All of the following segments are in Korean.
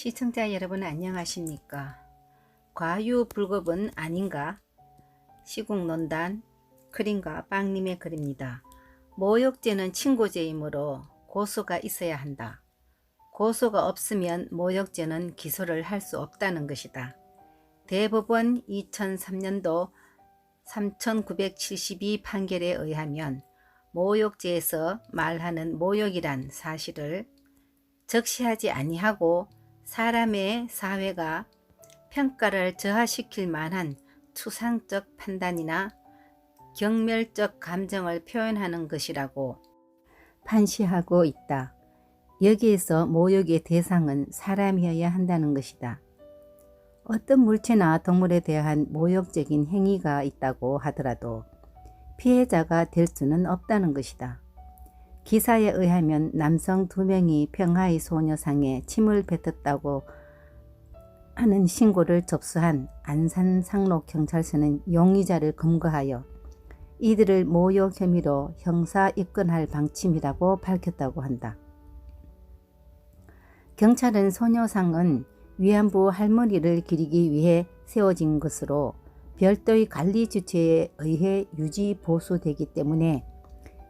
시청자 여러분 안녕하십니까? 과유불급은 아닌가? 시국논단 크림과 빵님의 글입니다. 모욕죄는 친고죄이므로 고소가 있어야 한다. 고소가 없으면 모욕죄는 기소를 할 수 없다는 것이다. 대법원 2003년도 3972 판결에 의하면 모욕죄에서 말하는 모욕이란 사실을 적시하지 아니하고 사람의 사회가 평가를 저하시킬 만한 추상적 판단이나 경멸적 감정을 표현하는 것이라고 판시하고 있다. 여기에서 모욕의 대상은 사람이어야 한다는 것이다. 어떤 물체나 동물에 대한 모욕적인 행위가 있다고 하더라도 피해자가 될 수는 없다는 것이다. 기사에 의하면 남성 2명이 평화의 소녀상에 침을 뱉었다고 하는 신고를 접수한 안산 상록경찰서는 용의자를 검거하여 이들을 모욕 혐의로 형사 입건할 방침이라고 밝혔다고 한다. 경찰은 소녀상은 위안부 할머니를 기리기 위해 세워진 것으로 별도의 관리 주체에 의해 유지 보수되기 때문에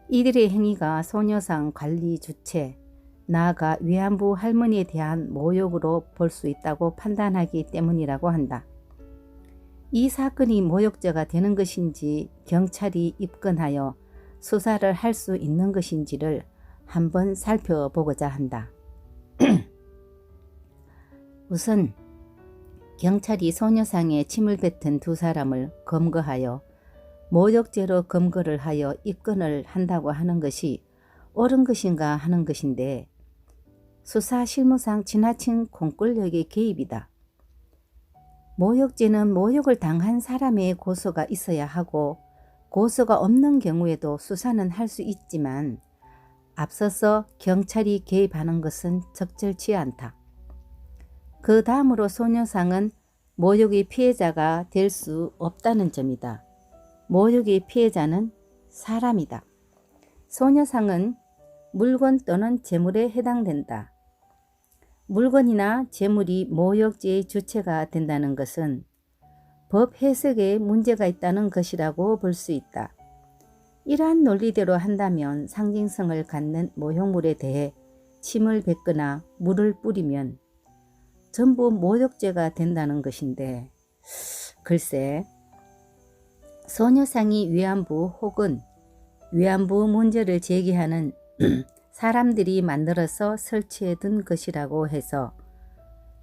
이들의 행위가 소녀상 관리 주체, 나아가 위안부 할머니에 대한 모욕으로 볼 수 있다고 판단하기 때문이라고 한다. 이 사건이 모욕죄가 되는 것인지 경찰이 입건하여 수사를 할 수 있는 것인지를 한번 살펴보고자 한다. 우선 경찰이 소녀상에 침을 뱉은 2사람을 검거하여 모욕죄로 검거를 하여 입건을 한다고 하는 것이 옳은 것인가 하는 것인데 수사 실무상 지나친 공권력의 개입이다. 모욕죄는 모욕을 당한 사람의 고소가 있어야 하고 고소가 없는 경우에도 수사는 할 수 있지만 앞서서 경찰이 개입하는 것은 적절치 않다. 그 다음으로 소녀상은 모욕의 피해자가 될 수 없다는 점이다. 모욕의 피해자는 사람이다. 소녀상은 물건 또는 재물에 해당된다. 물건이나 재물이 모욕죄의 주체가 된다는 것은 법 해석에 문제가 있다는 것이라고 볼 수 있다. 이러한 논리대로 한다면 상징성을 갖는 모욕물에 대해 침을 뱉거나 물을 뿌리면 전부 모욕죄가 된다는 것인데 글쎄 소녀상이 위안부 혹은 위안부 문제를 제기하는 사람들이 만들어서 설치해 둔 것이라고 해서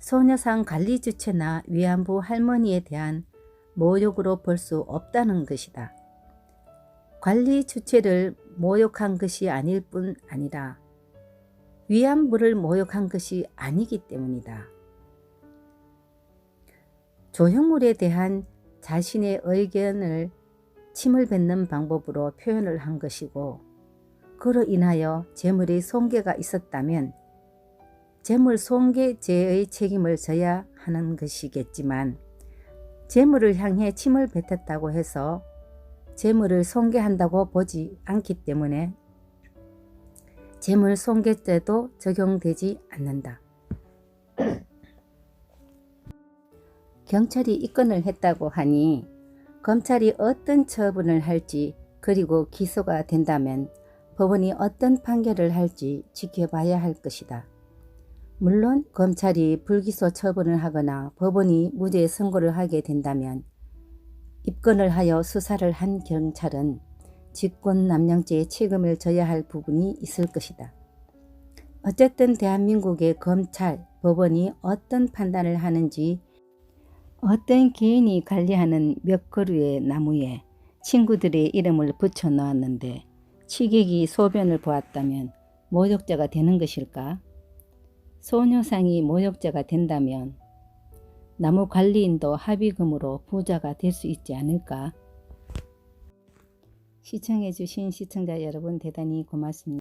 소녀상 관리 주체나 위안부 할머니에 대한 모욕으로 볼 수 없다는 것이다. 관리 주체를 모욕한 것이 아닐 뿐 아니라 위안부를 모욕한 것이 아니기 때문이다. 조형물에 대한 자신의 의견을 침을 뱉는 방법으로 표현을 한 것이고 그로 인하여 재물의 손괴가 있었다면 재물 손괴죄의 책임을 져야 하는 것이겠지만 재물을 향해 침을 뱉었다고 해서 재물을 손괴한다고 보지 않기 때문에 재물 손괴죄도 적용되지 않는다. 경찰이 입건을 했다고 하니 검찰이 어떤 처분을 할지 그리고 기소가 된다면 법원이 어떤 판결을 할지 지켜봐야 할 것이다. 물론 검찰이 불기소 처분을 하거나 법원이 무죄 선고를 하게 된다면 입건을 하여 수사를 한 경찰은 직권남용죄의 책임을 져야 할 부분이 있을 것이다. 어쨌든 대한민국의 검찰, 법원이 어떤 판단을 하는지 어떤 개인이 관리하는 몇 그루의 나무에 친구들의 이름을 붙여 놓았는데 취객이 소변을 보았다면 모욕죄가 되는 것일까? 소녀상이 모욕죄가 된다면 나무 관리인도 합의금으로 부자가 될 수 있지 않을까? 시청해 주신 시청자 여러분 대단히 고맙습니다.